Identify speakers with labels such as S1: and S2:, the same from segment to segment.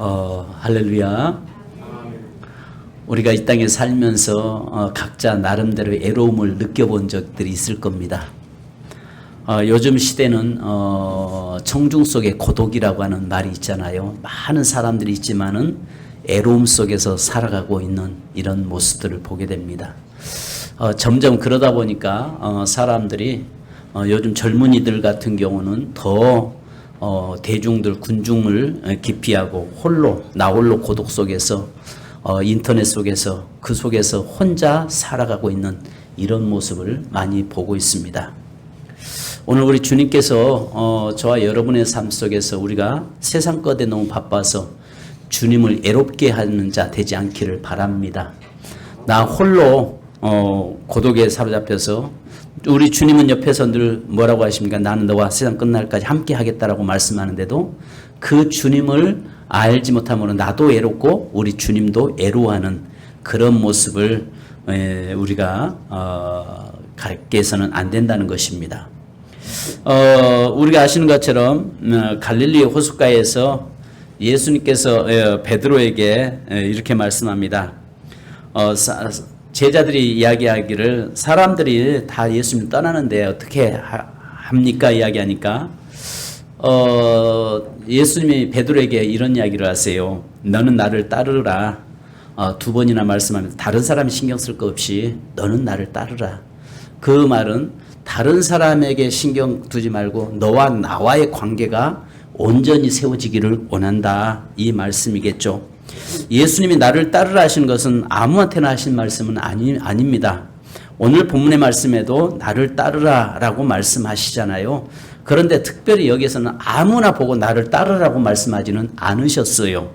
S1: 할렐루야. 우리가 이 땅에 살면서 각자 나름대로 애로움을 느껴본 적들이 있을 겁니다. 요즘 시대는 청중 속에 고독이라고 하는 말이 있잖아요. 많은 사람들이 있지만은 애로움 속에서 살아가고 있는 이런 모습들을 보게 됩니다. 점점 그러다 보니까 사람들이 요즘 젊은이들 같은 경우는 더 대중들, 군중을 기피하고 나 홀로 고독 속에서 인터넷 속에서 그 속에서 혼자 살아가고 있는 이런 모습을 많이 보고 있습니다. 오늘 우리 주님께서 저와 여러분의 삶 속에서 우리가 세상 것에 너무 바빠서 주님을 애롭게 하는 자 되지 않기를 바랍니다. 나 홀로 고독에 사로잡혀서 우리 주님은 옆에서 늘 뭐라고 하십니까? 나는 너와 세상 끝날까지 함께 하겠다라고 말씀하는데도 그 주님을 알지 못하면 나도 애롭고 우리 주님도 애로워하는 그런 모습을 우리가 갖게 해서는 안 된다는 것입니다. 우리가 아시는 것처럼 갈릴리 호숫가에서 예수님께서 베드로에게 이렇게 말씀합니다. 제자들이 이야기하기를 사람들이 다 예수님 떠나는데 어떻게 합니까? 이야기하니까 예수님이 베드로에게 이런 이야기를 하세요. 너는 나를 따르라. 두 번이나 말씀하면서 다른 사람이 신경 쓸 거 없이 너는 나를 따르라. 그 말은 다른 사람에게 신경 두지 말고 너와 나와의 관계가 온전히 세워지기를 원한다. 이 말씀이겠죠. 예수님이 나를 따르라 하신 것은 아무한테나 하신 말씀은 아닙니다. 오늘 본문의 말씀에도 나를 따르라 라고 말씀하시잖아요. 그런데 특별히 여기에서는 아무나 보고 나를 따르라고 말씀하지는 않으셨어요.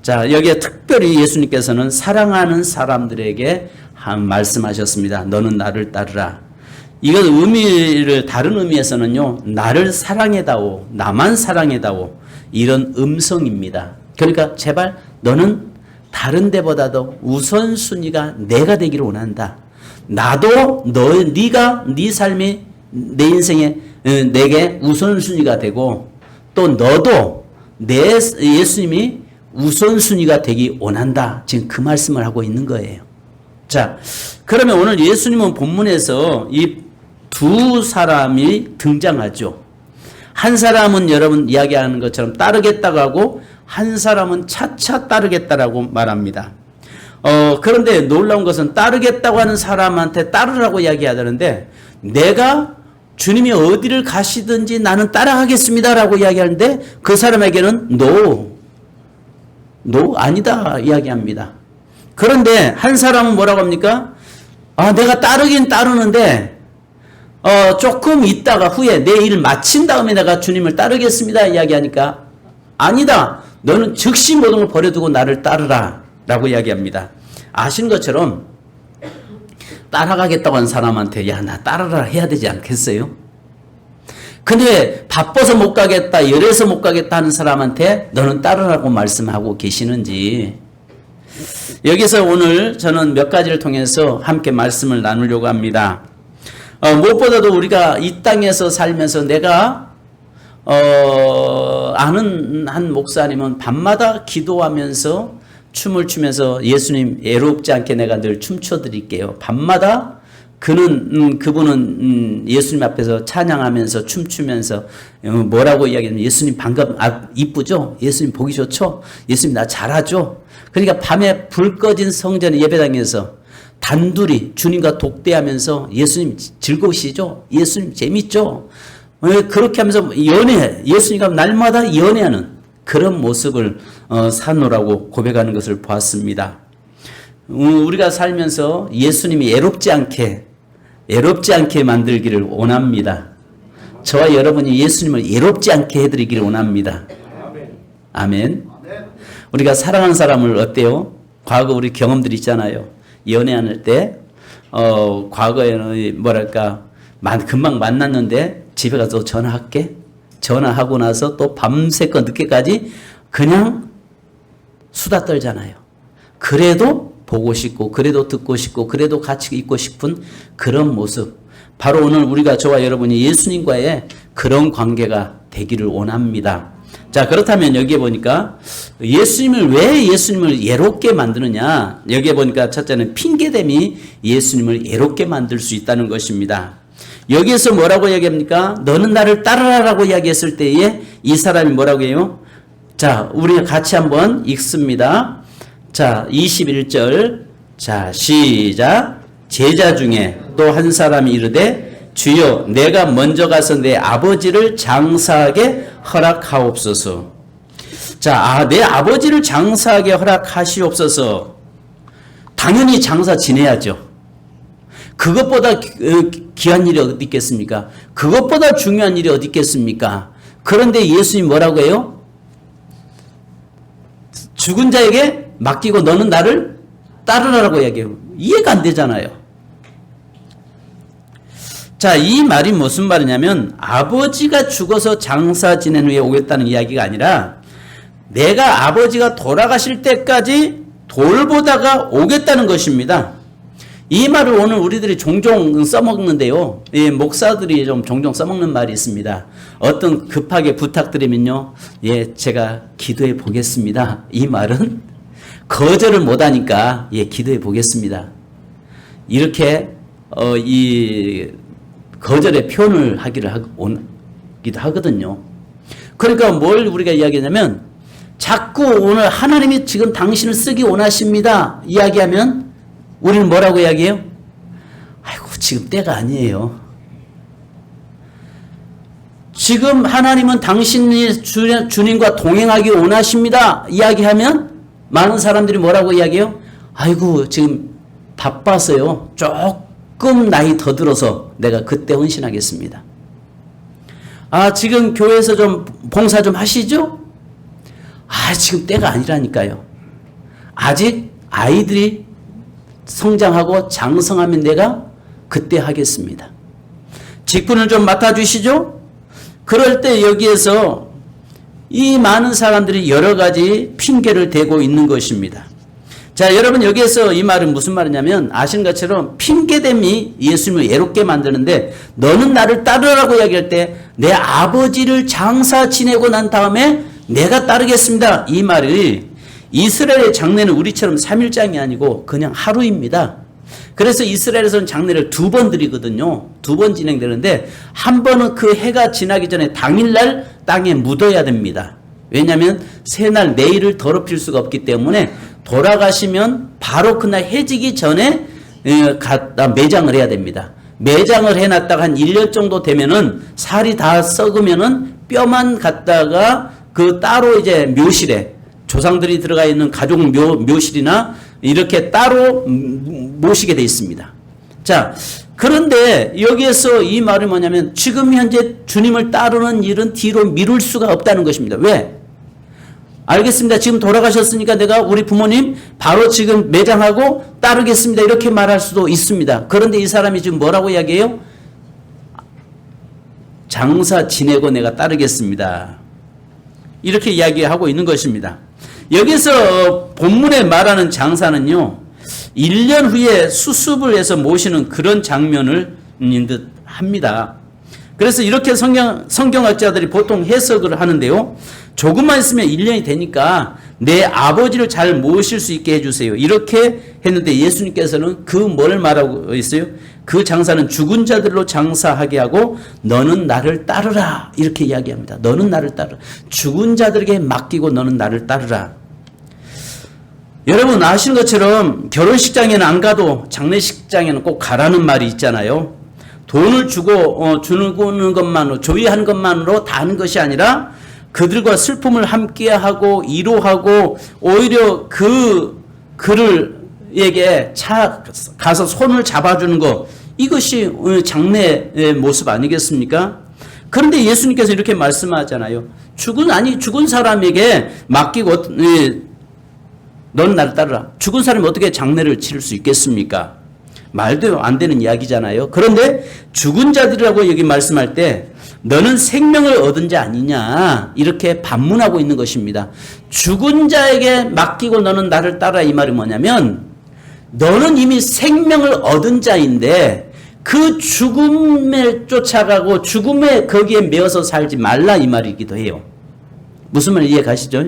S1: 자, 여기에 특별히 예수님께서는 사랑하는 사람들에게 말씀하셨습니다. 너는 나를 따르라. 이건 다른 의미에서는요, 나를 사랑해다오, 나만 사랑해다오, 이런 음성입니다. 그러니까 제발 너는 다른 데보다도 우선순위가 내가 되기를 원한다. 나도 네가 네 삶이 내 인생에 내게 우선순위가 되고 또 너도 내 예수님이 우선순위가 되기 원한다. 지금 그 말씀을 하고 있는 거예요. 자, 그러면 오늘 예수님은 본문에서 이 두 사람이 등장하죠. 한 사람은 여러분 이야기하는 것처럼 따르겠다고 하고 한 사람은 차차 따르겠다라고 말합니다. 그런데 놀라운 것은 따르겠다고 하는 사람한테 따르라고 이야기하다는데 내가 주님이 어디를 가시든지 나는 따라가겠습니다라고 이야기하는데 그 사람에게는 no 아니다 이야기합니다. 그런데 한 사람은 뭐라고 합니까? 내가 따르긴 따르는데 조금 있다가 후에 내 일 마친 다음에 내가 주님을 따르겠습니다 이야기하니까 아니다. 너는 즉시 모든 걸 버려두고 나를 따르라 라고 이야기합니다. 아시는 것처럼 따라가겠다고 하는 사람한테 야, 나 따르라 해야 되지 않겠어요? 근데 바빠서 못 가겠다, 열해서 못 가겠다 하는 사람한테 너는 따르라고 말씀하고 계시는지 여기서 오늘 저는 몇 가지를 통해서 함께 말씀을 나누려고 합니다. 무엇보다도 우리가 이 땅에서 살면서 내가 아는 한 목사님은 밤마다 기도하면서 춤을 추면서 예수님 애롭지 않게 내가 늘 춤춰드릴게요. 밤마다 그분은 예수님 앞에서 찬양하면서 춤추면서 뭐라고 이야기하면 예수님 반갑, 이쁘죠? 예수님 보기 좋죠? 예수님 나 잘하죠? 그러니까 밤에 불 꺼진 성전 예배당에서 단둘이 주님과 독대하면서 예수님 즐거우시죠? 예수님 재밌죠? 그렇게 하면서 예수님과 날마다 연애하는 그런 모습을 사노라고 고백하는 것을 보았습니다. 우리가 살면서 예수님이 애롭지 않게 만들기를 원합니다. 저와 여러분이 예수님을 애롭지 않게 해드리기를 원합니다. 아멘. 우리가 사랑하는 사람을 어때요? 과거 우리 경험들이 있잖아요. 연애할 때 과거에는 뭐랄까 금방 만났는데 집에 가서 전화할게. 전화하고 나서 또 밤새껏 늦게까지 그냥 수다 떨잖아요. 그래도 보고 싶고 그래도 듣고 싶고 그래도 같이 있고 싶은 그런 모습. 바로 오늘 우리가 저와 여러분이 예수님과의 그런 관계가 되기를 원합니다. 자, 그렇다면 여기에 보니까 왜 예수님을 예롭게 만드느냐? 여기에 보니까 첫째는 핑계됨이 예수님을 예롭게 만들 수 있다는 것입니다. 여기에서 뭐라고 이야기합니까? 너는 나를 따르라라고 이야기했을 때에 이 사람이 뭐라고 해요? 자, 우리 같이 한번 읽습니다. 자, 21절. 자, 시작. 제자 중에 또 한 사람이 이르되 주여 내가 먼저 가서 내 아버지를 장사하게 허락하옵소서. 자, 내 아버지를 장사하게 허락하시옵소서. 당연히 장사 지내야죠. 그것보다 귀한 일이 어디 있겠습니까? 그것보다 중요한 일이 어디 있겠습니까? 그런데 예수님 뭐라고 해요? 죽은 자에게 맡기고 너는 나를 따르라고 이야기해요. 이해가 안 되잖아요. 자, 이 말이 무슨 말이냐면 아버지가 죽어서 장사 지낸 후에 오겠다는 이야기가 아니라 내가 아버지가 돌아가실 때까지 돌보다가 오겠다는 것입니다. 이 말을 오늘 우리들이 종종 써먹는데요. 예, 목사들이 좀 종종 써먹는 말이 있습니다. 어떤 급하게 부탁드리면요. 예, 제가 기도해 보겠습니다. 이 말은 거절을 못하니까 예, 기도해 보겠습니다. 이렇게 이 거절의 표현을 하기도 하거든요. 그러니까 뭘 우리가 이야기하냐면 자꾸 오늘 하나님이 지금 당신을 쓰기 원하십니다. 이야기하면 우리는 뭐라고 이야기해요? 아이고 지금 때가 아니에요. 지금 하나님은 당신이 주님과 동행하기 원하십니다. 이야기하면 많은 사람들이 뭐라고 이야기해요? 아이고 지금 바빠서요. 조금 나이 더 들어서 내가 그때 헌신하겠습니다. 지금 교회에서 좀 봉사 좀 하시죠? 지금 때가 아니라니까요. 아직 아이들이 성장하고 장성하면 내가 그때 하겠습니다. 직분을 좀 맡아주시죠? 그럴 때 여기에서 이 많은 사람들이 여러 가지 핑계를 대고 있는 것입니다. 자, 여러분 여기에서 이 말은 무슨 말이냐면 아시는 것처럼 핑계됨이 예수님을 예롭게 만드는데 너는 나를 따르라고 이야기할 때 내 아버지를 장사 지내고 난 다음에 내가 따르겠습니다. 이 말이 이스라엘의 장례는 우리처럼 3일장이 아니고 그냥 하루입니다. 그래서 이스라엘에서는 장례를 2번 드리거든요. 2번 진행되는데 한 번은 그 해가 지나기 전에 당일날 땅에 묻어야 됩니다. 왜냐하면 새날 내일을 더럽힐 수가 없기 때문에 돌아가시면 바로 그날 해지기 전에 갖다 매장을 해야 됩니다. 매장을 해놨다가 한 1년 정도 되면은 살이 다 썩으면은 뼈만 갖다가 그 따로 이제 묘실에 조상들이 들어가 있는 가족 묘실이나 이렇게 따로 모시게 돼 있습니다. 자, 그런데 여기에서 이 말이 뭐냐면 지금 현재 주님을 따르는 일은 뒤로 미룰 수가 없다는 것입니다. 왜? 알겠습니다. 지금 돌아가셨으니까 내가 우리 부모님 바로 지금 매장하고 따르겠습니다. 이렇게 말할 수도 있습니다. 그런데 이 사람이 지금 뭐라고 이야기해요? 장사 지내고 내가 따르겠습니다. 이렇게 이야기하고 있는 것입니다. 여기서 본문에 말하는 장사는요, 1년 후에 수습을 해서 모시는 그런 장면을 듯 합니다. 그래서 이렇게 성경학자들이 보통 해석을 하는데요. 조금만 있으면 1년이 되니까 내 아버지를 잘 모실 수 있게 해주세요. 이렇게 했는데 예수님께서는 그 뭘 말하고 있어요? 그 장사는 죽은 자들로 장사하게 하고 너는 나를 따르라. 이렇게 이야기합니다. 너는 나를 따르라. 죽은 자들에게 맡기고 너는 나를 따르라. 여러분 아시는 것처럼 결혼식장에는 안 가도 장례식장에는 꼭 가라는 말이 있잖아요. 돈을 주고 주는 것만으로 조의하는 것만으로 다 하는 것이 아니라 그들과 슬픔을 함께하고 위로하고 오히려 그들에게 가서 손을 잡아주는 것 이것이 장례의 모습 아니겠습니까? 그런데 예수님께서 이렇게 말씀하잖아요. 죽은 사람에게 맡기고 너는 나를 따르라. 죽은 사람이 어떻게 장례를 치를 수 있겠습니까? 말도 안 되는 이야기잖아요. 그런데 죽은 자들이라고 여기 말씀할 때 너는 생명을 얻은 자 아니냐 이렇게 반문하고 있는 것입니다. 죽은 자에게 맡기고 너는 나를 따라 이 말이 뭐냐면 너는 이미 생명을 얻은 자인데 그 죽음에 쫓아가고 죽음에 거기에 매어서 살지 말라 이 말이기도 해요. 무슨 말 이해 가시죠?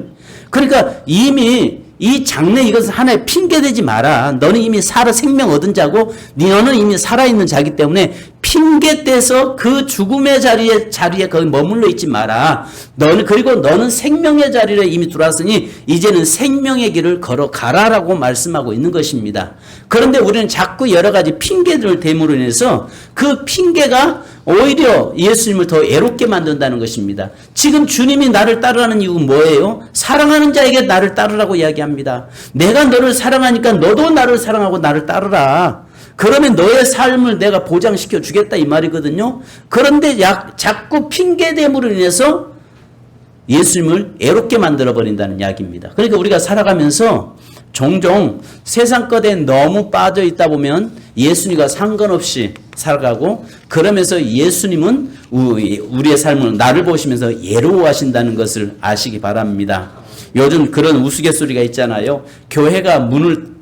S1: 그러니까 이미 이 장래 이것은 하나의 핑계대지 마라. 너는 이미 살아 생명 얻은 자고 너는 이미 살아있는 자기 때문에 핑계대서 그 죽음의 자리에 거기 머물러 있지 마라. 그리고 너는 생명의 자리에 이미 들어왔으니 이제는 생명의 길을 걸어가라라고 말씀하고 있는 것입니다. 그런데 우리는 자꾸 여러 가지 핑계들을 대므로 인해서 그 핑계가 오히려 예수님을 더 애롭게 만든다는 것입니다. 지금 주님이 나를 따르라는 이유는 뭐예요? 사랑하는 자에게 나를 따르라고 이야기합니다. 내가 너를 사랑하니까 너도 나를 사랑하고 나를 따르라. 그러면 너의 삶을 내가 보장시켜 주겠다 이 말이거든요. 그런데 자꾸 핑계됨으로 인해서 예수님을 애롭게 만들어버린다는 이야기입니다. 그러니까 우리가 살아가면서 종종 세상 것에 너무 빠져 있다 보면 예수님과 상관없이 살아가고 그러면서 예수님은 우리의 삶을 나를 보시면서 애로워하신다는 것을 아시기 바랍니다. 요즘 그런 우스갯소리가 있잖아요. 교회가 문을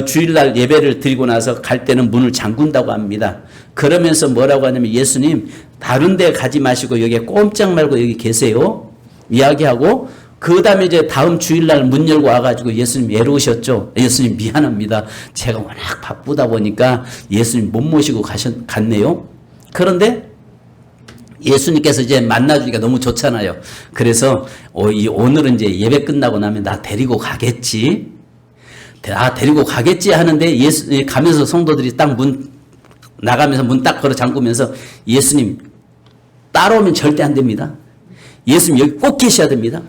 S1: 주일날 예배를 드리고 나서 갈 때는 문을 잠근다고 합니다. 그러면서 뭐라고 하냐면 예수님 다른 데 가지 마시고 여기에 꼼짝 말고 여기 계세요. 이야기하고 그 다음에 이제 다음 주일날 문 열고 와가지고 예수님 외로우셨죠? 예수님 미안합니다. 제가 워낙 바쁘다 보니까 예수님 못 모시고 갔네요. 그런데 예수님께서 이제 만나주기가 너무 좋잖아요. 그래서 오늘은 이제 예배 끝나고 나면 나 데리고 가겠지. 데리고 가겠지 하는데 가면서 성도들이 딱 나가면서 문 딱 걸어 잠그면서 예수님 따라오면 절대 안 됩니다. 예수님 여기 꼭 계셔야 됩니다.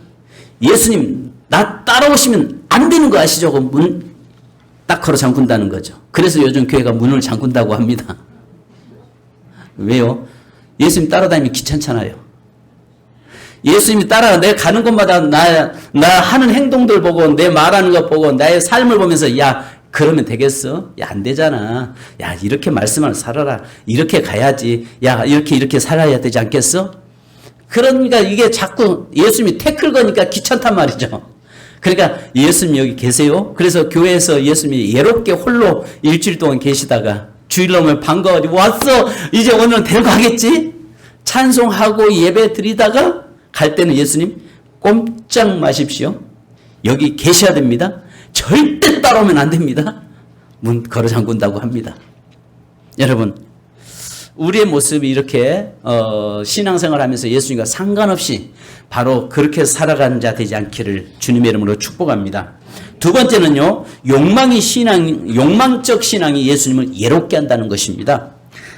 S1: 예수님 나 따라오시면 안 되는 거 아시죠? 문 딱 걸어 잠근다는 거죠. 그래서 요즘 교회가 문을 잠근다고 합니다. 왜요? 예수님 따라다니면 귀찮잖아요. 예수님이 내가 가는 곳마다 나 하는 행동들 보고 내 말하는 것 보고 나의 삶을 보면서 야 그러면 되겠어? 야 안 되잖아. 야 이렇게 말씀을 살아라. 이렇게 가야지. 야 이렇게 살아야 되지 않겠어? 그러니까 이게 자꾸 예수님이 태클 거니까 귀찮단 말이죠. 그러니까 예수님 여기 계세요? 그래서 교회에서 예수님이 예롭게 홀로 일주일 동안 계시다가 주일 오면 반가워가지고 왔어. 이제 오늘은 데려가겠지? 찬송하고 예배 드리다가 갈 때는 예수님 꼼짝 마십시오. 여기 계셔야 됩니다. 절대 따라오면 안 됩니다. 문 걸어 잠근다고 합니다. 여러분 우리의 모습이 이렇게 신앙생활 하면서 예수님과 상관없이 바로 그렇게 살아가는 자 되지 않기를 주님의 이름으로 축복합니다. 두 번째는요. 욕망적 신앙이 예수님을 예롭게 한다는 것입니다.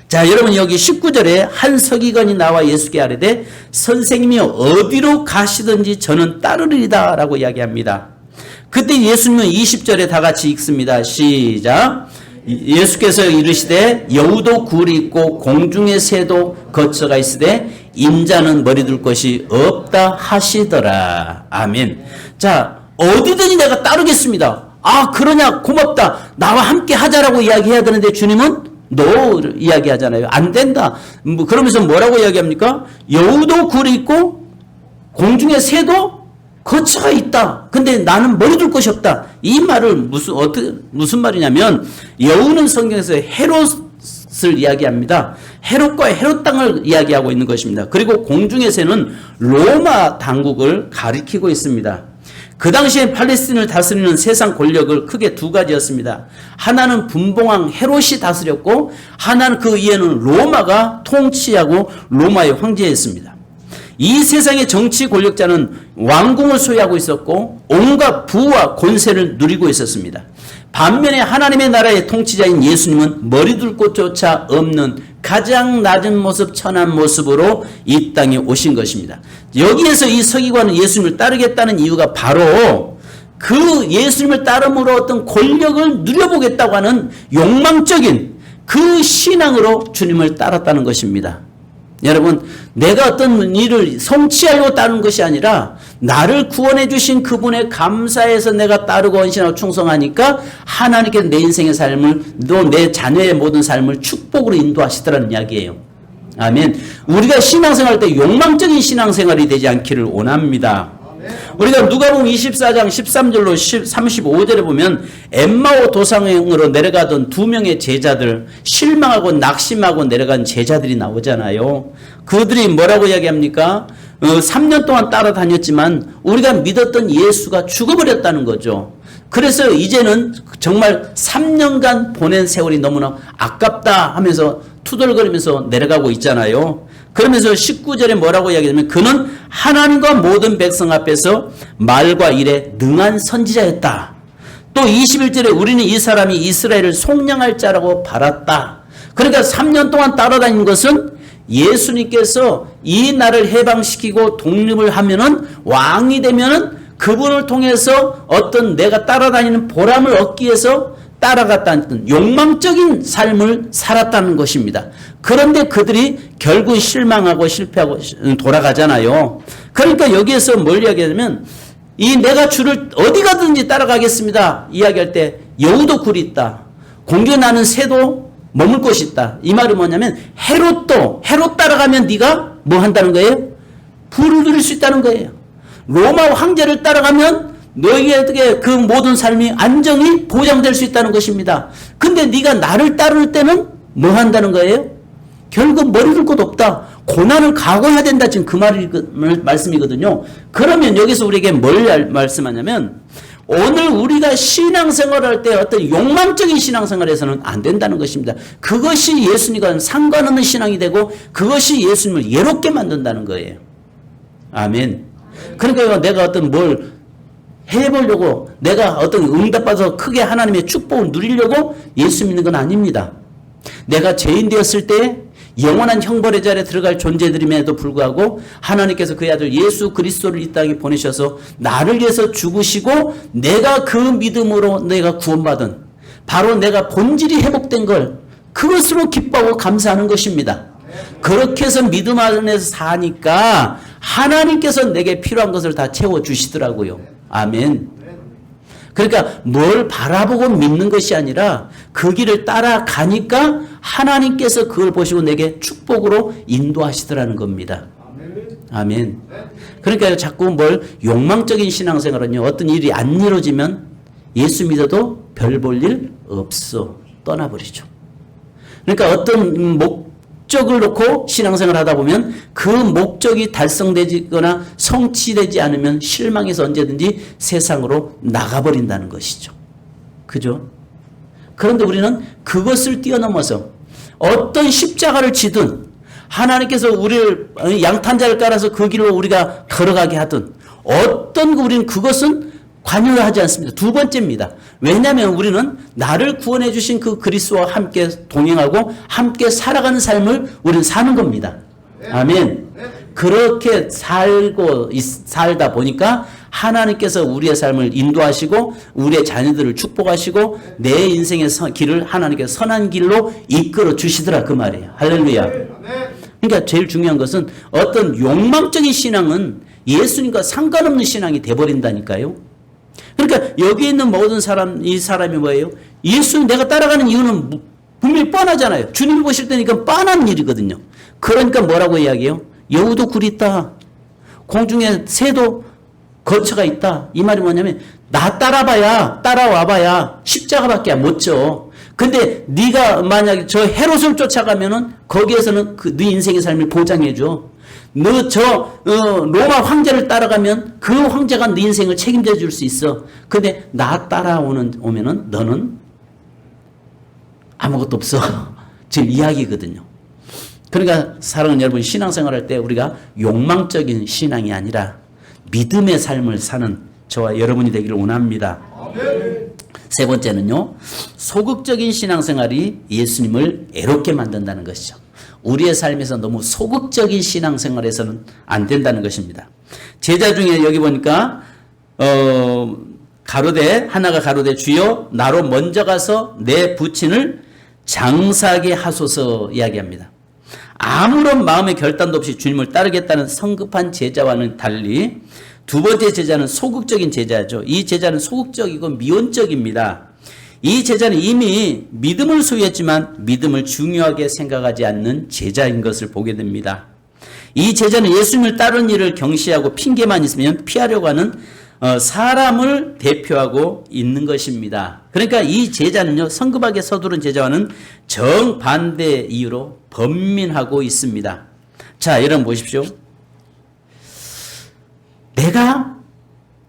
S1: 자, 여러분 여기 19절에 한 서기관이 나와 예수께 아뢰되 선생님이 어디로 가시든지 저는 따르리다 라고 이야기합니다. 그때 예수님은 20절에 다 같이 읽습니다. 시작. 예수께서 이르시되 여우도 굴이 있고 공중의 새도 거처가 있으되 인자는 머리 둘 곳이 없다 하시더라. 아멘. 자, 어디든지 내가 따르겠습니다. 아, 그러냐? 고맙다. 나와 함께 하자라고 이야기해야 되는데 주님은 너 이야기하잖아요. 안 된다. 그러면서 뭐라고 이야기합니까? 여우도 굴이 있고 공중의 새도 거처가 있다. 근데 나는 머리 둘 곳이 없다. 이 말을 무슨 말이냐면 여우는 성경에서 헤롯을 이야기합니다. 헤롯과 헤롯 땅을 이야기하고 있는 것입니다. 그리고 공중의 새는 로마 당국을 가리키고 있습니다. 그 당시에 팔레스틴을 다스리는 세상 권력을 크게 두 가지였습니다. 하나는 분봉왕 헤롯이 다스렸고 하나는 그 위에는 로마가 통치하고 로마의 황제였습니다. 이 세상의 정치 권력자는 왕궁을 소유하고 있었고 온갖 부와 권세를 누리고 있었습니다. 반면에 하나님의 나라의 통치자인 예수님은 머리 둘 곳조차 없는 가장 낮은 모습, 천한 모습으로 이 땅에 오신 것입니다. 여기에서 이 서기관은 예수님을 따르겠다는 이유가 바로 그 예수님을 따름으로 어떤 권력을 누려보겠다고 하는 욕망적인 그 신앙으로 주님을 따랐다는 것입니다. 여러분, 내가 어떤 일을 성취하려고 따르는 것이 아니라 나를 구원해 주신 그분에 감사해서 내가 따르고 헌신하고 충성하니까 하나님께 내 인생의 삶을 또 내 자녀의 모든 삶을 축복으로 인도하시더라는 이야기예요. 아멘. 우리가 신앙생활 할 때 욕망적인 신앙생활이 되지 않기를 원합니다. 우리가 누가복음 24장 13절로 35절에 보면 엠마오 도상으로 내려가던 두 명의 제자들, 실망하고 낙심하고 내려간 제자들이 나오잖아요. 그들이 뭐라고 이야기합니까? 3년 동안 따라다녔지만 우리가 믿었던 예수가 죽어버렸다는 거죠. 그래서 이제는 정말 3년간 보낸 세월이 너무나 아깝다 하면서 투덜거리면서 내려가고 있잖아요. 그러면서 19절에 뭐라고 이야기하냐면 그는 하나님과 모든 백성 앞에서 말과 일에 능한 선지자였다. 또 21절에 우리는 이 사람이 이스라엘을 속량할 자라고 바랐다. 그러니까 3년 동안 따라다닌 것은 예수님께서 이 나라를 해방시키고 독립을 하면은 왕이 되면은 그분을 통해서 어떤 내가 따라다니는 보람을 얻기 위해서 따라갔다는 욕망적인 삶을 살았다는 것입니다. 그런데 그들이 결국 실망하고 실패하고 돌아가잖아요. 그러니까 여기에서 뭘 이야기하냐면 이 내가 주를 어디 가든지 따라가겠습니다. 이야기할 때 여우도 굴이 있다. 공중에 나는 새도 머물 곳이 있다. 이 말은 뭐냐면 헤롯 따라가면 네가 뭐 한다는 거예요? 부를 누릴 수 있다는 거예요. 로마 황제를 따라가면 너희에게 그 모든 삶이 안정이 보장될 수 있다는 것입니다. 근데 네가 나를 따를 때는 뭐 한다는 거예요? 결국 머리 둘 곳 없다. 고난을 각오해야 된다. 지금 그 말씀이거든요. 그러면 여기서 우리에게 뭘 말씀하냐면 오늘 우리가 신앙생활을 할 때 어떤 욕망적인 신앙생활에서는 안 된다는 것입니다. 그것이 예수님과 상관없는 신앙이 되고 그것이 예수님을 예롭게 만든다는 거예요. 아멘. 그러니까 내가 어떤 뭘 해보려고 내가 어떤 응답받아서 크게 하나님의 축복을 누리려고 예수 믿는 건 아닙니다. 내가 죄인 되었을 때 영원한 형벌의 자리에 들어갈 존재들임에도 불구하고 하나님께서 그의 아들 예수 그리스도를 이 땅에 보내셔서 나를 위해서 죽으시고 내가 그 믿음으로 내가 구원받은 바로 내가 본질이 회복된 걸 그것으로 기뻐하고 감사하는 것입니다. 그렇게 해서 믿음 안에서 사니까 하나님께서 내게 필요한 것을 다 채워주시더라고요. 아멘. 그러니까 뭘 바라보고 믿는 것이 아니라 그 길을 따라가니까 하나님께서 그걸 보시고 내게 축복으로 인도하시더라는 겁니다. 아멘. 그러니까 자꾸 뭘 욕망적인 신앙생활은요. 어떤 일이 안 이루어지면 예수 믿어도 별 볼 일 없어. 떠나버리죠. 그러니까 어떤 목적을 놓고 신앙생활을 하다 보면 그 목적이 달성되거나 성취되지 않으면 실망해서 언제든지 세상으로 나가버린다는 것이죠. 그죠? 그런데 우리는 그것을 뛰어넘어서 어떤 십자가를 지든 하나님께서 우리를 양탄자를 깔아서 그 길로 우리가 걸어가게 하든 어떤 우리는 그것은 관여하지 않습니다. 두 번째입니다. 왜냐하면 우리는 나를 구원해 주신 그 그리스도와 함께 동행하고 함께 살아가는 삶을 우리는 사는 겁니다. 아멘. 그렇게 살다 보니까 하나님께서 우리의 삶을 인도하시고 우리의 자녀들을 축복하시고 내 인생의 길을 하나님께서 선한 길로 이끌어 주시더라 그 말이에요. 할렐루야. 그러니까 제일 중요한 것은 어떤 욕망적인 신앙은 예수님과 상관없는 신앙이 돼버린다니까요. 그러니까 여기 있는 모든 이 사람이 뭐예요? 예수 내가 따라가는 이유는 분명히 뻔하잖아요. 주님이 보실 때니까 뻔한 일이거든요. 그러니까 뭐라고 이야기해요? 여우도 굴이 있다. 공중에 새도 거처가 있다. 이 말이 뭐냐면 나 따라와봐야 십자가밖에 못 져. 근데 네가 만약에 저 헤롯을 쫓아가면은 거기에서는 네 인생의 삶을 보장해줘. 너 로마 황제를 따라가면 그 황제가 네 인생을 책임져 줄 수 있어. 근데 나 오면은 너는 아무것도 없어. 지금 이야기거든요. 그러니까 사랑하는 여러분, 신앙생활 할 때 우리가 욕망적인 신앙이 아니라 믿음의 삶을 사는 저와 여러분이 되기를 원합니다. 세 번째는요, 소극적인 신앙생활이 예수님을 애롭게 만든다는 것이죠. 우리의 삶에서 너무 소극적인 신앙생활에서는 안 된다는 것입니다. 제자 중에 여기 보니까 하나가 가로되 주여 나로 먼저 가서 내 부친을 장사하게 하소서 이야기합니다. 아무런 마음의 결단도 없이 주님을 따르겠다는 성급한 제자와는 달리 두 번째 제자는 소극적인 제자죠. 이 제자는 소극적이고 미온적입니다. 이 제자는 이미 믿음을 소유했지만 믿음을 중요하게 생각하지 않는 제자인 것을 보게 됩니다. 이 제자는 예수님을 따르는 일을 경시하고 핑계만 있으면 피하려고 하는 사람을 대표하고 있는 것입니다. 그러니까 이 제자는요, 성급하게 서두른 제자와는 정반대 이유로 번민하고 있습니다. 자, 여러분 보십시오. 내가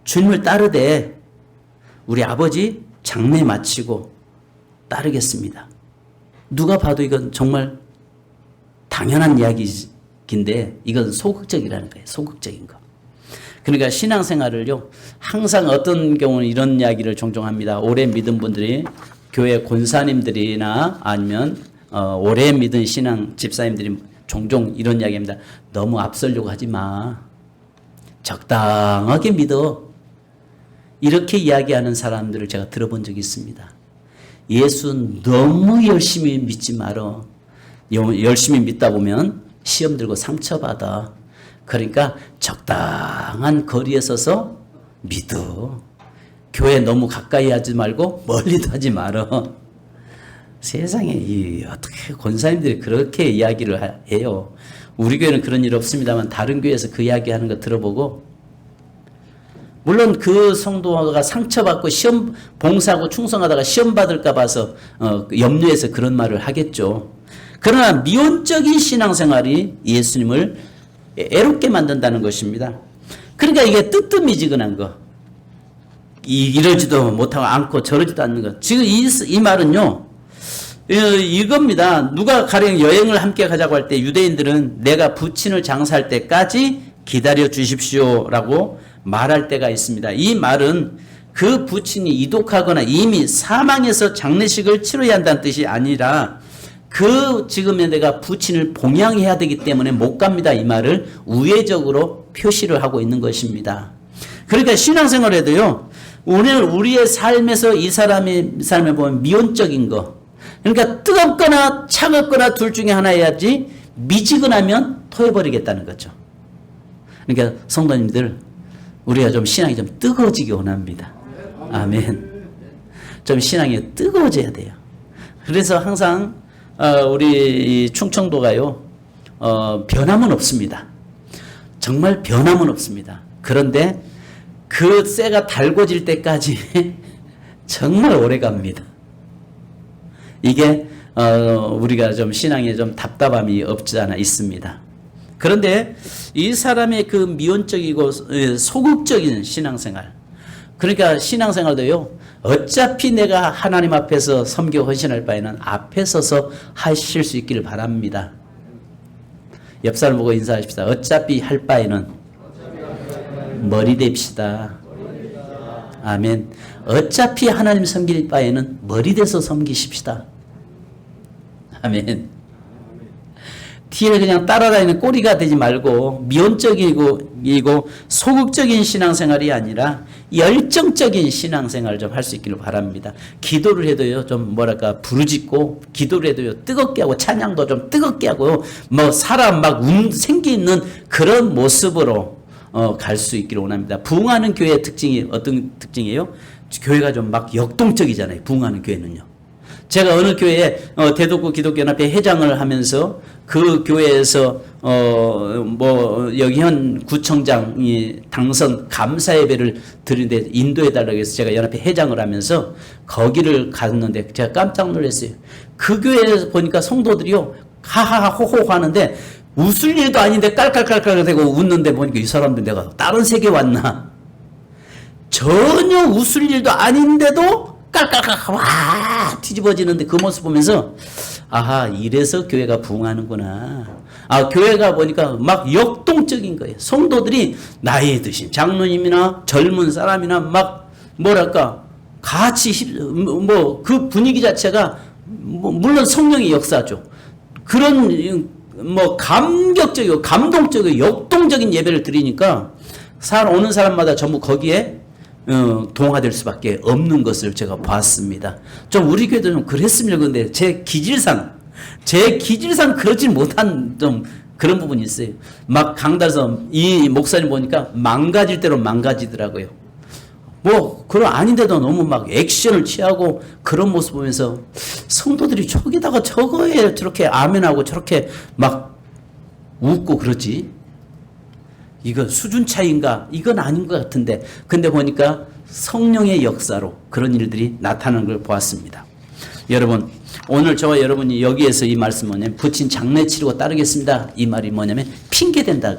S1: 주님을 따르되 우리 아버지 장례 마치고 따르겠습니다. 누가 봐도 이건 정말 당연한 이야기인데 이건 소극적이라는 거예요. 소극적인 거. 그러니까 신앙생활을요, 항상 어떤 경우는 이런 이야기를 종종 합니다. 오래 믿은 분들이, 교회 권사님들이나 아니면 오래 믿은 신앙 집사님들이 종종 이런 이야기합니다. 너무 앞서려고 하지 마. 적당하게 믿어. 이렇게 이야기하는 사람들을 제가 들어본 적이 있습니다. 예수 너무 열심히 믿지 말어. 열심히 믿다 보면 시험 들고 상처받아. 그러니까 적당한 거리에 서서 믿어. 교회 너무 가까이 하지 말고 멀리도 하지 말어. 세상에 어떻게 권사님들이 그렇게 이야기를 해요. 우리 교회는 그런 일 없습니다만 다른 교회에서 그 이야기하는 거 들어보고, 물론 그 성도가 상처받고 시험 봉사하고 충성하다가 시험 받을까 봐서 염려해서 그런 말을 하겠죠. 그러나 미온적인 신앙생활이 예수님을 애롭게 만든다는 것입니다. 그러니까 이게 뜨뜻미지근한 거, 이러지도 못하고 않고 저러지도 않는 것. 지금 이 말은요, 이겁니다. 누가 가령 여행을 함께 가자고 할 때 유대인들은 내가 부친을 장사할 때까지 기다려 주십시오라고 말할 때가 있습니다. 이 말은 그 부친이 이독하거나 이미 사망해서 장례식을 치러야 한다는 뜻이 아니라 지금에 내가 부친을 봉양해야 되기 때문에 못 갑니다. 이 말을 우회적으로 표시를 하고 있는 것입니다. 그러니까 신앙생활에도요, 오늘 우리의 삶에서 이 사람을 보면 미온적인 거, 그러니까 뜨겁거나 차갑거나 둘 중에 하나 해야지 미지근하면 토해버리겠다는 거죠. 그러니까 성도님들, 우리가 좀 신앙이 좀 뜨거워지기 원합니다. 아멘. 좀 신앙이 뜨거워져야 돼요. 그래서 항상 우리 충청도가요, 변함은 없습니다. 정말 변함은 없습니다. 그런데 그 쇠가 달궈질 때까지 정말 오래 갑니다. 이게 우리가 좀 신앙에 좀 답답함이 없지 않아 있습니다. 그런데 이 사람의 그 미온적이고 소극적인 신앙생활, 그러니까 신앙생활도요, 어차피 내가 하나님 앞에서 섬겨 헌신할 바에는 앞에 서서 하실 수 있기를 바랍니다. 옆 사람 보고 인사하십시다. 어차피 할 바에는 머리 댑시다. 아멘. 어차피 하나님 섬길 바에는 머리 대서 섬기십시다. 아멘. 뒤에 그냥 따라다니는 꼬리가 되지 말고 미온적이고 소극적인 신앙생활이 아니라 열정적인 신앙생활을 좀 할 수 있기를 바랍니다. 기도를 해도요, 좀 부르짖고, 기도를 해도요, 뜨겁게 하고, 찬양도 좀 뜨겁게 하고, 사람 생기 있는 그런 모습으로 갈 수 있기를 원합니다. 부흥하는 교회의 특징이 어떤 특징이에요? 교회가 좀 역동적이잖아요. 부흥하는 교회는요. 제가 어느 교회에 대덕구 기독교연합회 회장을 하면서 그 교회에서 여기 현 구청장이 당선 감사 예배를 드리는데 인도해 달라고 해서 제가 연합회 회장을 하면서 거기를 갔는데 제가 깜짝 놀랐어요. 그 교회에서 보니까 성도들이요, 하하하 호호 하는데 웃을 일도 아닌데 깔깔깔깔 대고 웃는데 보니까 이 사람들 내가 다른 세계 왔나? 전혀 웃을 일도 아닌데도 깔깔깔 와 뒤집어지는데 그 모습 보면서 아하, 이래서 교회가 부흥하는구나. 교회가 보니까 역동적인 거예요. 성도들이 나이 드신 장로님이나 젊은 사람이나 같이 그 분위기 자체가 물론 성령의 역사죠. 그런 감격적이고 감동적이고 역동적인 예배를 드리니까 오는 사람마다 전부 거기에 동화될 수밖에 없는 것을 제가 봤습니다. 좀 우리 교회도 좀 그랬으면 그런데 제 기질상 그러지 못한 좀 그런 부분이 있어요. 강단에서 이 목사님 보니까 망가질 대로 망가지더라고요. 그런 아닌데도 너무 액션을 취하고 그런 모습 보면서 성도들이 저기다가 저거에 저렇게 아멘하고 저렇게 웃고 그러지? 이건 수준 차이인가? 이건 아닌 것 같은데. 근데 보니까 성령의 역사로 그런 일들이 나타나는 걸 보았습니다. 여러분, 오늘 저와 여러분이 여기에서 이 말씀 뭐냐면 부친 장례 치르고 따르겠습니다. 이 말이 뭐냐면 핑계댄다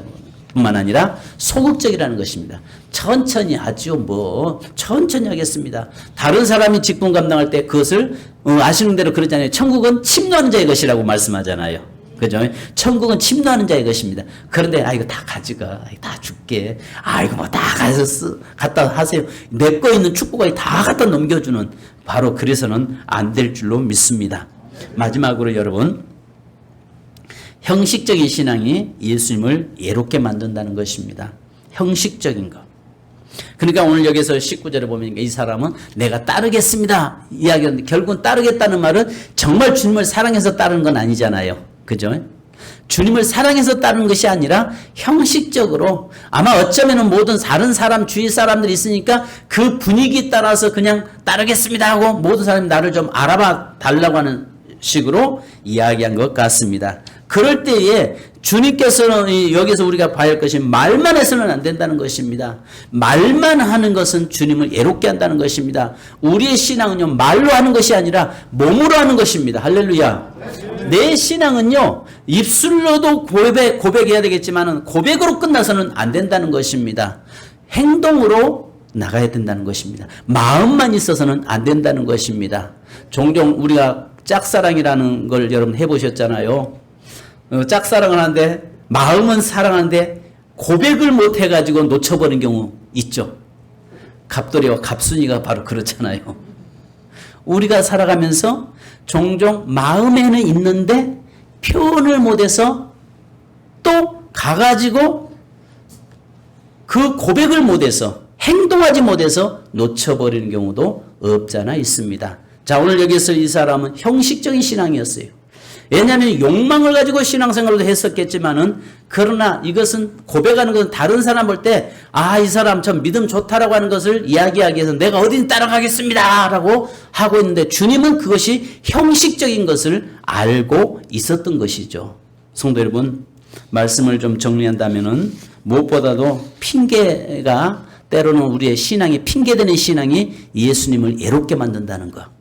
S1: 뿐만 아니라 소극적이라는 것입니다. 천천히 하죠. 뭐 천천히 하겠습니다. 다른 사람이 직분 감당할 때 그것을 아시는 대로 그러잖아요. 천국은 침노하는 자의 것이라고 말씀하잖아요. 그죠? 천국은 침노하는 자의 것입니다. 그런데 이거 다 가져가. 다 줄게. 이거 뭐 다 가서 갖다 하세요. 내 거 있는 축복을 다 갖다 넘겨주는, 바로 그래서는 안 될 줄로 믿습니다. 마지막으로 여러분, 형식적인 신앙이 예수님을 예롭게 만든다는 것입니다. 형식적인 것. 그러니까 오늘 여기서 19절에 보면 이 사람은 내가 따르겠습니다 이야기하는데, 결국은 따르겠다는 말은 정말 주님을 사랑해서 따르는 건 아니잖아요. 그죠? 주님을 사랑해서 따르는 것이 아니라 형식적으로, 아마 어쩌면 모든 다른 사람, 주위 사람들이 있으니까 그 분위기 따라서 그냥 따르겠습니다 하고 모든 사람이 나를 좀 알아봐 달라고 하는 식으로 이야기한 것 같습니다. 그럴 때에 주님께서는 여기서 우리가 봐야 할 것이 말만 해서는 안 된다는 것입니다. 말만 하는 것은 주님을 애롭게 한다는 것입니다. 우리의 신앙은요, 말로 하는 것이 아니라 몸으로 하는 것입니다. 할렐루야. 내 신앙은요, 입술로도 고백해야 되겠지만 고백으로 끝나서는 안 된다는 것입니다. 행동으로 나가야 된다는 것입니다. 마음만 있어서는 안 된다는 것입니다. 종종 우리가 짝사랑이라는 걸 여러분 해보셨잖아요. 짝사랑을 하는데 마음은 사랑하는데 고백을 못 해가지고 놓쳐버린 경우 있죠. 갑돌이와 갑순이가 바로 그렇잖아요. 우리가 살아가면서 종종 마음에는 있는데 표현을 못해서 또 가가지고 그 고백을 못해서 행동하지 못해서 놓쳐버리는 경우도 없잖아 있습니다. 자, 오늘 여기서 이 사람은 형식적인 신앙이었어요. 왜냐하면 욕망을 가지고 신앙생활도 했었겠지만은, 그러나 이것은 고백하는 것은 다른 사람 볼 때 이 사람 참 믿음 좋다라고 하는 것을 이야기하기 위해서 내가 어딘 따라가겠습니다 라고 하고 있는데, 주님은 그것이 형식적인 것을 알고 있었던 것이죠. 성도 여러분, 말씀을 좀 정리한다면은 무엇보다도 핑계가, 때로는 우리의 신앙이 핑계되는 신앙이 예수님을 애롭게 만든다는 것.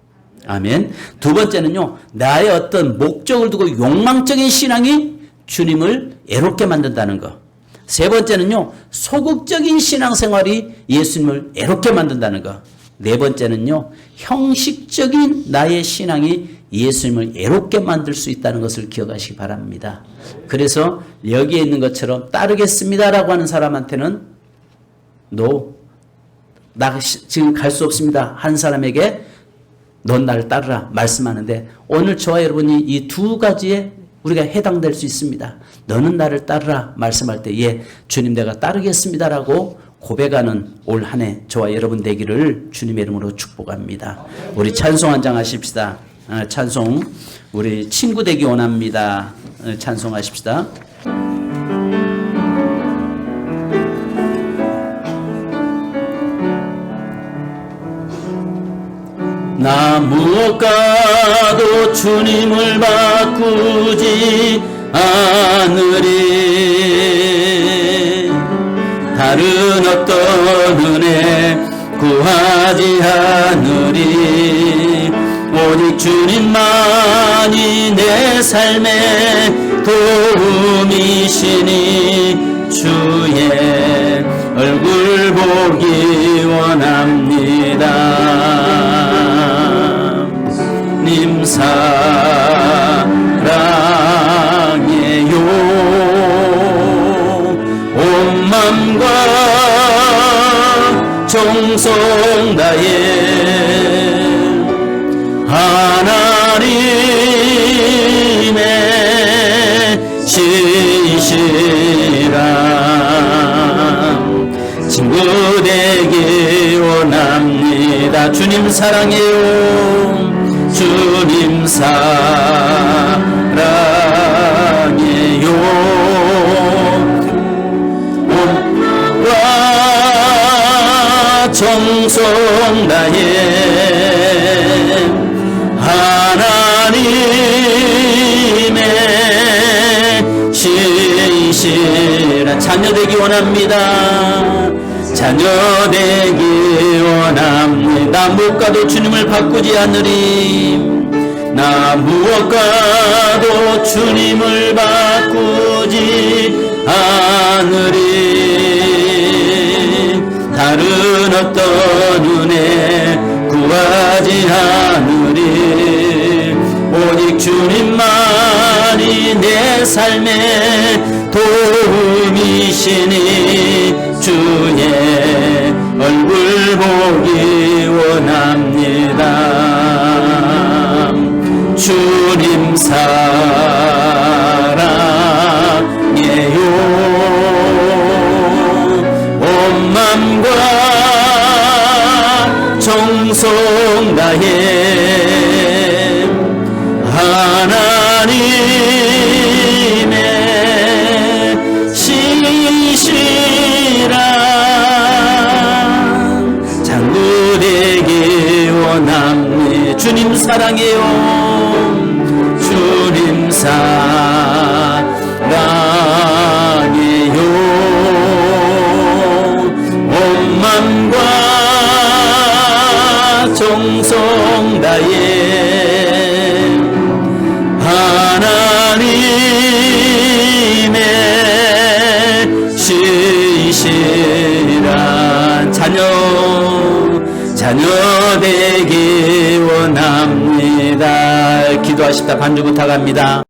S1: 아멘. 두 번째는요, 나의 어떤 목적을 두고 욕망적인 신앙이 주님을 애롭게 만든다는 것. 세 번째는요, 소극적인 신앙생활이 예수님을 애롭게 만든다는 것. 네 번째는요, 형식적인 나의 신앙이 예수님을 애롭게 만들 수 있다는 것을 기억하시기 바랍니다. 그래서 여기에 있는 것처럼 따르겠습니다라고 하는 사람한테는 나 지금 갈 수 없습니다 한 사람에게 넌 나를 따르라 말씀하는데, 오늘 저와 여러분이 이 두 가지에 우리가 해당될 수 있습니다. 너는 나를 따르라 말씀할 때, 주님 내가 따르겠습니다라고 고백하는 올 한 해 저와 여러분 되기를 주님의 이름으로 축복합니다. 우리 찬송 한 장 하십시다. 찬송, 우리 친구 되기 원합니다. 찬송하십시다. 나 무엇과도 주님을 바꾸지 않으리. 다른 어떤 은혜 구하지 않으리. 오직 주님만이 내 삶의 도움이시니 주의 얼굴 보기 원합니다. 님 사랑해요. 온 맘과 정성 다해 하나님의 신실한 친구 되기 원합니다. 주님 사랑해요. 주님 사랑해요. 온과 정성 다해 하나님의 신실한 자녀 되기 원합니다. 자녀 되기 원합니다. 무엇과도 주님을 바꾸지 않으리. 나 무엇과도 주님을 바꾸지 않으리. 다른 어떤 은혜 구하지 않으리. 오직 주님만이 내 삶의 도움이시니 주의 얼굴 보기 원합니다. 주님 사랑해요. 온 맘과 정성 다해 하나님의 신실한 장로 되기 원합니다. 주님 사랑해요. 주님 사랑해요. 온 맘과 정성 다해 하나님의 신실한 자녀 되기 원합니다. 기도하십다. 반주 부탁합니다.